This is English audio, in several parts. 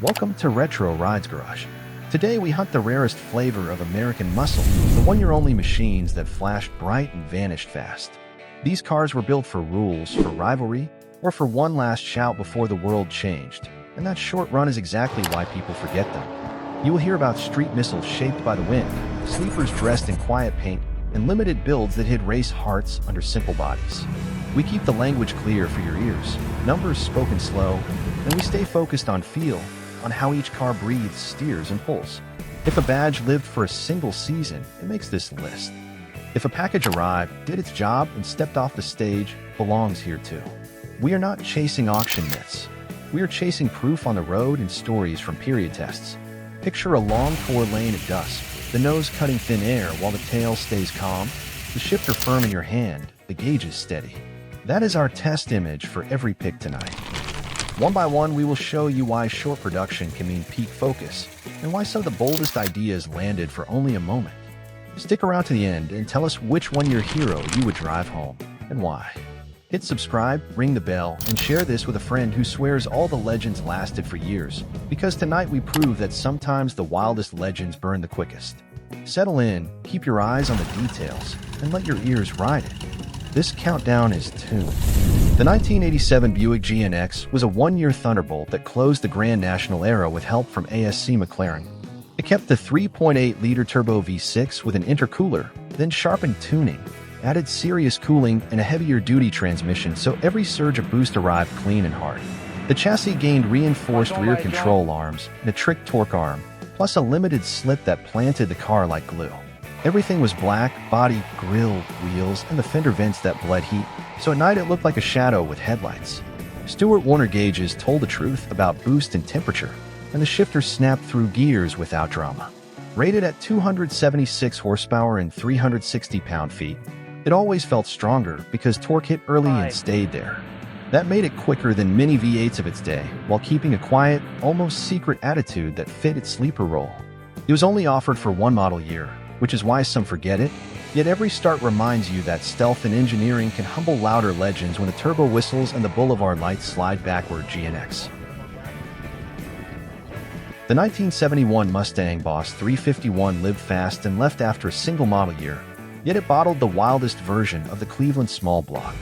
Welcome to Retro Rides Garage. Today we hunt the rarest flavor of American muscle, the one-year-only machines that flashed bright and vanished fast. These cars were built for rules, for rivalry, or for one last shout before the world changed, and that short run is exactly why people forget them. You will hear about street missiles shaped by the wind, sleepers dressed in quiet paint, and limited builds that hid race hearts under simple bodies. We keep the language clear for your ears, numbers spoken slow, and we stay focused on feel, on how each car breathes, steers, and pulls. If a badge lived for a single season, it makes this list. If a package arrived, did its job, and stepped off the stage, belongs here too. We are not chasing auction myths. We are chasing proof on the road and stories from period tests. Picture a long four-lane at dusk, the nose cutting thin air while the tail stays calm, the shifter firm in your hand, the gauges steady. That is our test image for every pick tonight. One by one, we will show you why short production can mean peak focus, and why some of the boldest ideas landed for only a moment. Stick around to the end and tell us which one-year hero you would drive home, and why. Hit subscribe, ring the bell, and share this with a friend who swears all the legends lasted for years, because tonight we prove that sometimes the wildest legends burn the quickest. Settle in, keep your eyes on the details, and let your ears ride it. This countdown is tuned. The 1987 Buick GNX was a one-year thunderbolt that closed the Grand National era with help from ASC McLaren. It kept the 3.8-liter turbo V6 with an intercooler, then sharpened tuning, added serious cooling and a heavier-duty transmission so every surge of boost arrived clean and hard. The chassis gained reinforced rear control arms and a trick torque arm, plus a limited slip that planted the car like glue. Everything was black, body, grille, wheels, and the fender vents that bled heat, so at night it looked like a shadow with headlights. Stewart Warner gauges told the truth about boost and temperature, and the shifter snapped through gears without drama. Rated at 276 horsepower and 360 pound-feet, it always felt stronger because torque hit early and stayed there. That made it quicker than many V8s of its day, while keeping a quiet, almost secret attitude that fit its sleeper role. It was only offered for one model year, which is why some forget it, yet every start reminds you that stealth and engineering can humble louder legends when the turbo whistles and the boulevard lights slide backward. GNX. The 1971 Mustang Boss 351 lived fast and left after a single model year, yet it bottled the wildest version of the Cleveland small block.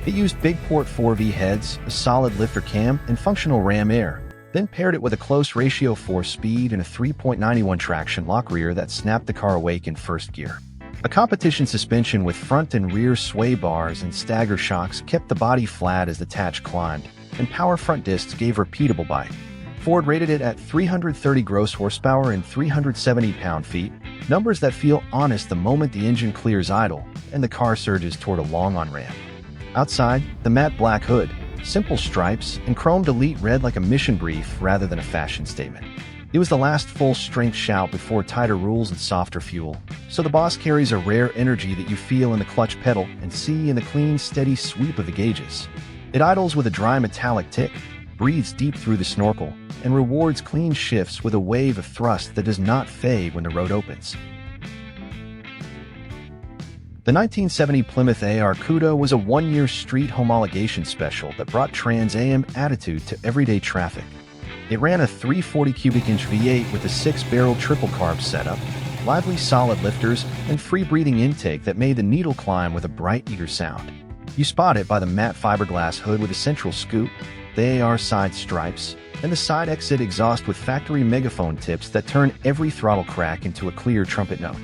It used big port 4V heads, a solid lifter cam, and functional ram air, then paired it with a close ratio 4-speed and a 3.91 traction lock rear that snapped the car awake in first gear. A competition suspension with front and rear sway bars and stagger shocks kept the body flat as the tatch climbed, and power front discs gave repeatable bite. Ford rated it at 330 gross horsepower and 370 pound-feet, numbers that feel honest the moment the engine clears idle and the car surges toward a long on-ramp. Outside, the matte black hood, simple stripes, and chromed elite read like a mission brief rather than a fashion statement. It was the last full-strength shout before tighter rules and softer fuel, so the Boss carries a rare energy that you feel in the clutch pedal and see in the clean, steady sweep of the gauges. It idles with a dry metallic tick, breathes deep through the snorkel, and rewards clean shifts with a wave of thrust that does not fade when the road opens. The 1970 Plymouth AAR Cuda was a one-year street homologation special that brought Trans Am attitude to everyday traffic. It ran a 340 cubic inch V8 with a 6-barrel triple carb setup, lively solid lifters, and free-breathing intake that made the needle climb with a bright, eager sound. You spot it by the matte fiberglass hood with a central scoop, the AAR side stripes, and the side exit exhaust with factory megaphone tips that turn every throttle crack into a clear trumpet note.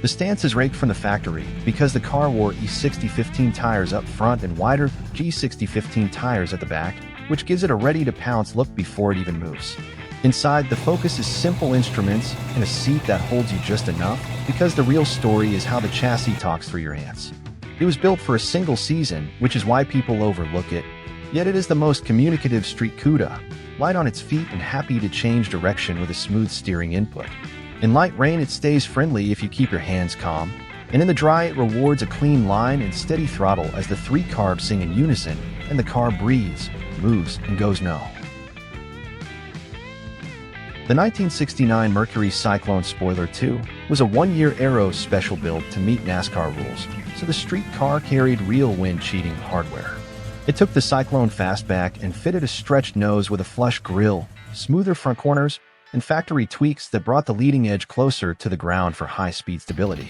The stance is raked from the factory because the car wore E60-15 tires up front and wider G60-15 tires at the back, which gives it a ready-to-pounce look before it even moves. Inside, the focus is simple instruments and a seat that holds you just enough, because the real story is how the chassis talks through your hands. It was built for a single season, which is why people overlook it, yet it is the most communicative street Cuda, light on its feet and happy to change direction with a smooth steering input. In light rain, it stays friendly if you keep your hands calm, and in the dry, it rewards a clean line and steady throttle as the three carbs sing in unison and the car breathes, moves, and goes no. The 1969 Mercury Cyclone Spoiler 2 was a one-year aero special build to meet NASCAR rules, so the street car carried real wind-cheating hardware. It took the Cyclone fastback and fitted a stretched nose with a flush grille, smoother front corners, and factory tweaks that brought the leading edge closer to the ground for high-speed stability.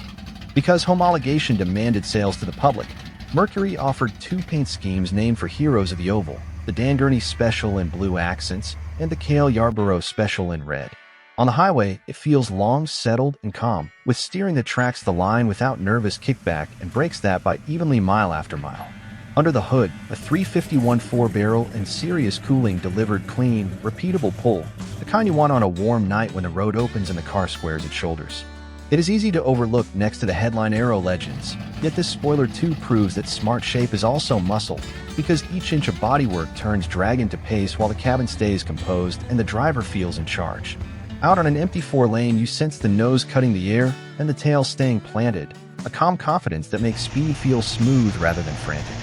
Because homologation demanded sales to the public, Mercury offered two paint schemes named for heroes of the oval, the Dan Gurney Special in blue accents and the Cale Yarborough Special in red. On the highway, it feels long, settled, and calm, with steering that tracks the line without nervous kickback and breaks that by evenly mile after mile. Under the hood, a 351 4-barrel and serious cooling delivered clean, repeatable pull, the kind you want on a warm night when the road opens and the car squares its shoulders. It is easy to overlook next to the headline Aero Legends, yet this spoiler too proves that smart shape is also muscle, because each inch of bodywork turns drag into pace while the cabin stays composed and the driver feels in charge. Out on an empty 4-lane, you sense the nose cutting the air and the tail staying planted, a calm confidence that makes speed feel smooth rather than frantic.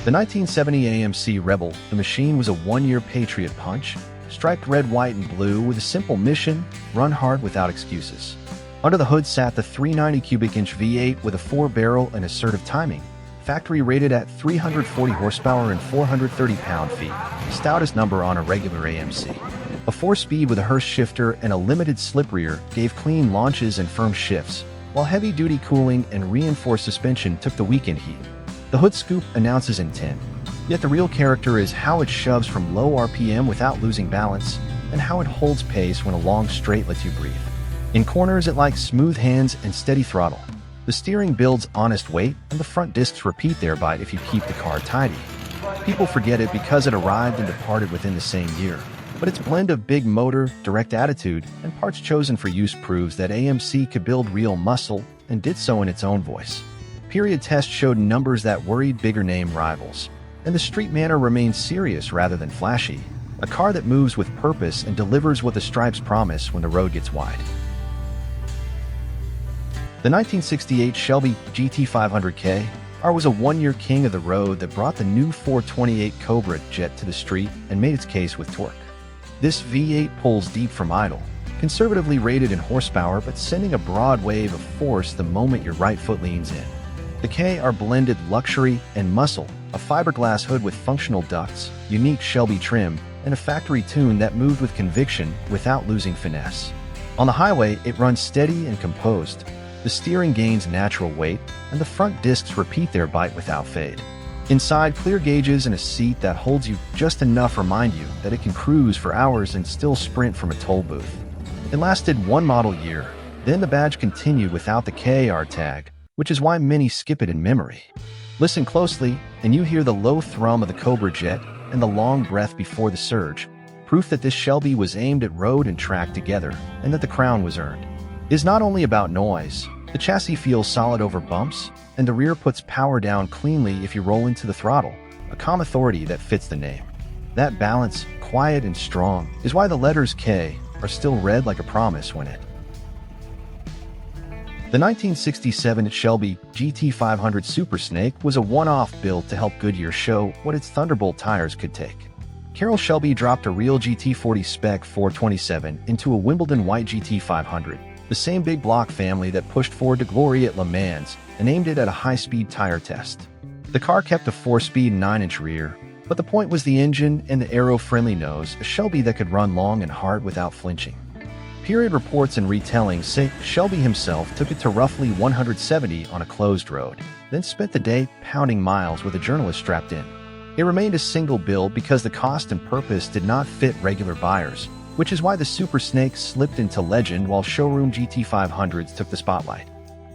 The 1970 AMC Rebel Machine was a one-year Patriot punch, striped red, white, and blue with a simple mission: run hard without excuses. Under the hood sat the 390 cubic inch V8 with a 4-barrel and assertive timing, factory rated at 340 horsepower and 430 pound-feet, the stoutest number on a regular AMC. A 4-speed with a Hurst shifter and a limited slip rear gave clean launches and firm shifts, while heavy-duty cooling and reinforced suspension took the weekend heat. The hood scoop announces intent, yet the real character is how it shoves from low RPM without losing balance, and how it holds pace when a long straight lets you breathe. In corners, it likes smooth hands and steady throttle. The steering builds honest weight, and the front discs repeat their bite if you keep the car tidy. People forget it because it arrived and departed within the same year, but its blend of big motor, direct attitude, and parts chosen for use proves that AMC could build real muscle, and did so in its own voice. Period tests showed numbers that worried bigger-name rivals, and the street manner remains serious rather than flashy, a car that moves with purpose and delivers what the stripes promise when the road gets wide. The 1968 Shelby GT500 KR was a one-year king of the road that brought the new 428 Cobra jet to the street and made its case with torque. This V8 pulls deep from idle, conservatively rated in horsepower but sending a broad wave of force the moment your right foot leans in. The KR blended luxury and muscle, a fiberglass hood with functional ducts, unique Shelby trim, and a factory tune that moved with conviction without losing finesse. On the highway, it runs steady and composed. The steering gains natural weight, and the front discs repeat their bite without fade. Inside, clear gauges and a seat that holds you just enough remind you that it can cruise for hours and still sprint from a toll booth. It lasted one model year, then the badge continued without the KR tag, which is why many skip it in memory. Listen closely, and you hear the low thrum of the Cobra jet and the long breath before the surge, proof that this Shelby was aimed at road and track together, and that the crown was earned. It is not only about noise. The chassis feels solid over bumps, and the rear puts power down cleanly if you roll into the throttle, a calm authority that fits the name. That balance, quiet and strong, is why the letters K are still read like a promise when it. The 1967 Shelby GT500 Super Snake was a one-off build to help Goodyear show what its Thunderbolt tires could take. Carroll Shelby dropped a real GT40 spec 427 into a Wimbledon white GT500, the same big block family that pushed Ford to glory at Le Mans, and aimed it at a high-speed tire test. The car kept a 4-speed 9-inch rear, but the point was the engine and the aero-friendly nose, a Shelby that could run long and hard without flinching. Period reports and retellings say Shelby himself took it to roughly 170 on a closed road, then spent the day pounding miles with a journalist strapped in. It remained a single build because the cost and purpose did not fit regular buyers, which is why the Super Snake slipped into legend while showroom GT500s took the spotlight.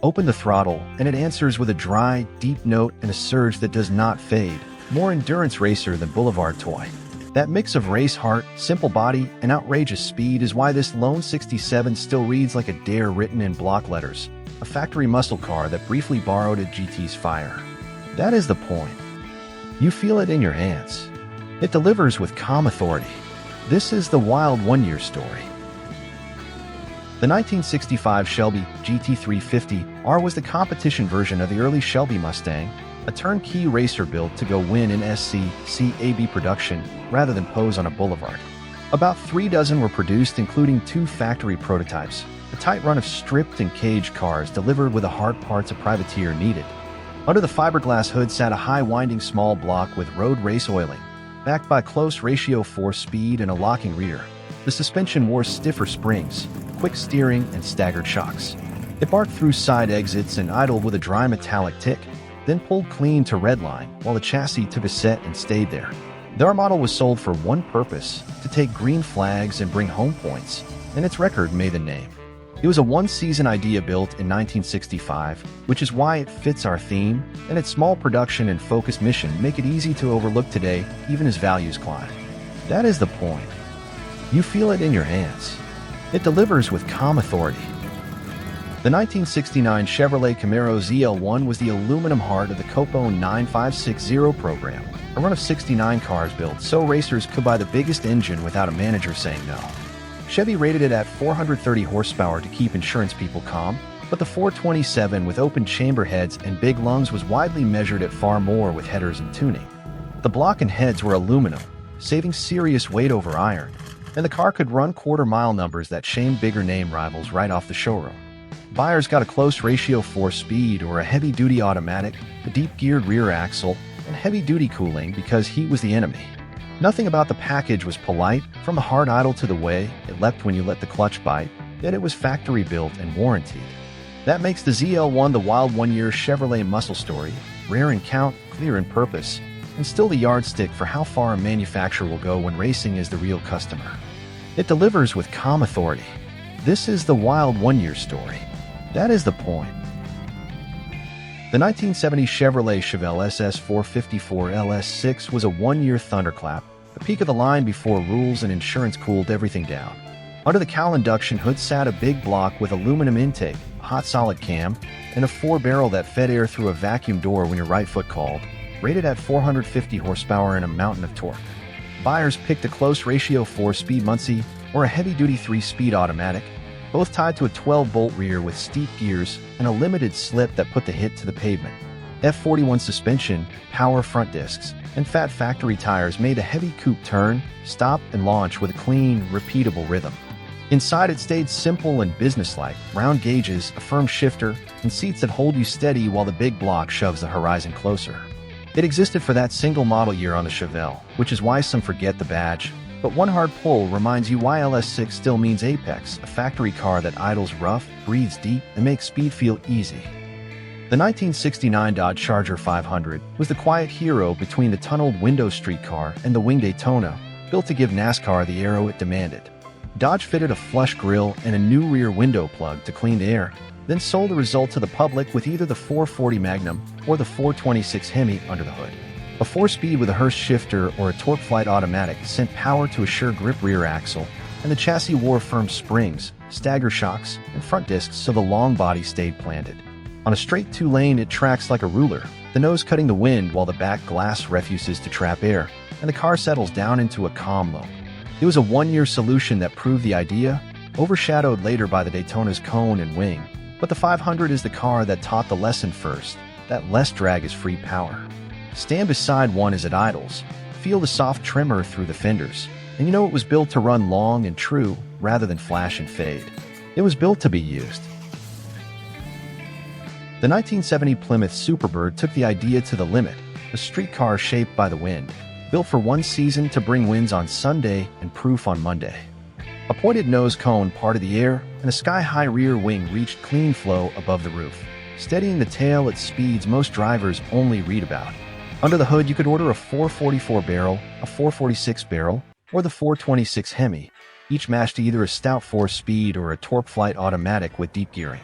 Open the throttle, and it answers with a dry, deep note and a surge that does not fade, more endurance racer than boulevard toy. That mix of race heart, simple body, and outrageous speed is why this lone 67 still reads like a dare written in block letters, a factory muscle car that briefly borrowed a GT's fire. That is the point. You feel it in your hands. It delivers with calm authority. This is the wild one-year story. The 1965 Shelby GT350R was the competition version of the early Shelby Mustang, a turnkey racer built to go win in SC/CAB production rather than pose on a boulevard. About 3 dozen were produced, including 2 factory prototypes, a tight run of stripped and caged cars delivered with the hard parts a privateer needed. Under the fiberglass hood sat a high-winding small block with road race oiling, backed by close ratio 4-speed and a locking rear. The suspension wore stiffer springs, quick steering, and staggered shocks. It barked through side exits and idled with a dry metallic tick, then pulled clean to redline while the chassis took a set and stayed there. Their model was sold for one purpose, to take green flags and bring home points, and its record made the name. It was a one-season idea built in 1965, which is why it fits our theme, and its small production and focused mission make it easy to overlook today, even as values climb. That is the point. You feel it in your hands. It delivers with calm authority. The 1969 Chevrolet Camaro ZL1 was the aluminum heart of the Copo 9560 program, a run of 69 cars built so racers could buy the biggest engine without a manager saying no. Chevy rated it at 430 horsepower to keep insurance people calm, but the 427 with open chamber heads and big lungs was widely measured at far more with headers and tuning. The block and heads were aluminum, saving serious weight over iron, and the car could run quarter-mile numbers that shamed bigger name rivals right off the showroom. Buyers got a close ratio 4-speed or a heavy-duty automatic, a deep-geared rear axle, and heavy-duty cooling because heat was the enemy. Nothing about the package was polite, from the hard idle to the way it leapt when you let the clutch bite, yet it was factory-built and warranted. That makes the ZL1 the wild one-year Chevrolet muscle story, rare in count, clear in purpose, and still the yardstick for how far a manufacturer will go when racing is the real customer. It delivers with calm authority. This is the wild one-year story. That is the point. The 1970 Chevrolet Chevelle SS 454 LS6 was a one-year thunderclap, the peak of the line before rules and insurance cooled everything down. Under the cowl induction hood sat a big block with aluminum intake, a hot solid cam, and a 4-barrel that fed air through a vacuum door when your right foot called, rated at 450 horsepower and a mountain of torque. Buyers picked a close ratio 4-speed Muncie or a heavy-duty 3-speed automatic, both tied to a 12-bolt rear with steep gears and a limited slip that put the hit to the pavement. F41 suspension, power front discs, and fat factory tires made a heavy coupe turn, stop, and launch with a clean, repeatable rhythm. Inside it stayed simple and businesslike, round gauges, a firm shifter, and seats that hold you steady while the big block shoves the horizon closer. It existed for that single model year on the Chevelle, which is why some forget the badge, but one hard pull reminds you why LS6 still means Apex, a factory car that idles rough, breathes deep, and makes speed feel easy. The 1969 Dodge Charger 500 was the quiet hero between the tunneled window streetcar and the winged Daytona, built to give NASCAR the aero it demanded. Dodge fitted a flush grille and a new rear window plug to clean the air, then sold the result to the public with either the 440 Magnum or the 426 Hemi under the hood. A 4-speed with a Hurst shifter or a torque flight automatic sent power to a sure grip rear axle, and the chassis wore firm springs, stagger shocks, and front discs so the long body stayed planted. On a straight 2-lane it tracks like a ruler, the nose cutting the wind while the back glass refuses to trap air, and the car settles down into a calm low. It was a one-year solution that proved the idea, overshadowed later by the Daytona's cone and wing, but the 500 is the car that taught the lesson first, that less drag is free power. Stand beside one as it idles, feel the soft tremor through the fenders, and you know it was built to run long and true rather than flash and fade. It was built to be used. The 1970 Plymouth Superbird took the idea to the limit, a streetcar shaped by the wind, built for one season to bring winds on Sunday and proof on Monday. A pointed nose cone parted the air, and a sky-high rear wing reached clean flow above the roof, steadying the tail at speeds most drivers only read about. Under the hood, you could order a 444 barrel, a 446 barrel, or the 426 Hemi, each matched to either a stout 4-speed or a torque flight automatic with deep gearing.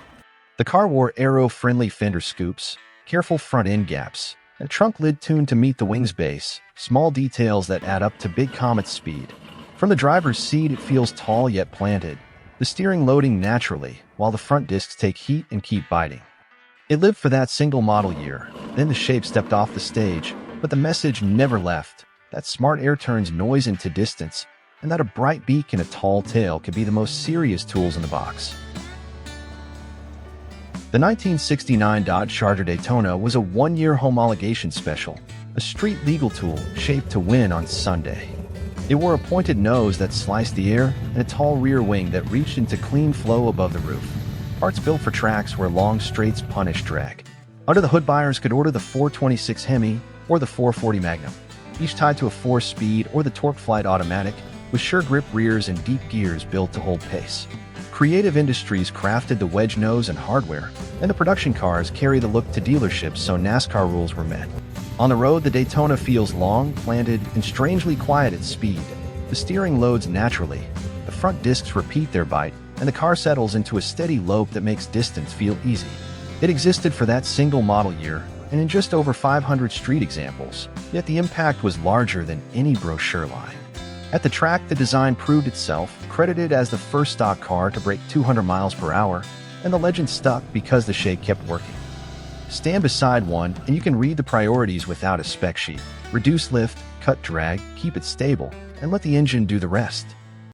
The car wore aero-friendly fender scoops, careful front-end gaps, and trunk lid tuned to meet the wing's base, small details that add up to big Comet speed. From the driver's seat, it feels tall yet planted, the steering loading naturally, while the front discs take heat and keep biting. It lived for that single model year, then the shape stepped off the stage, but the message never left, that smart air turns noise into distance, and that a bright beak and a tall tail could be the most serious tools in the box. The 1969 Dodge Charger Daytona was a one-year homologation special, a street legal tool shaped to win on Sunday. It wore a pointed nose that sliced the air and a tall rear wing that reached into clean flow above the roof. Parts built for tracks where long straights punish drag. Under the hood, buyers could order the 426 Hemi or the 440 Magnum. each tied to a 4-speed or the Torque Flight automatic, with sure grip rears and deep gears built to hold pace. Creative Industries crafted the wedge nose and hardware, and the production cars carry the look to dealerships so NASCAR rules were met. On the road, the Daytona feels long, planted, and strangely quiet at speed. The steering loads naturally, the front discs repeat their bite, and the car settles into a steady lope that makes distance feel easy. It existed for that single model year, and in just over 500 street examples, yet the impact was larger than any brochure line. At the track, the design proved itself, credited as the first stock car to break 200 miles per hour, and the legend stuck because the shake kept working. Stand beside one, and you can read the priorities without a spec sheet. Reduce lift, cut drag, keep it stable, and let the engine do the rest.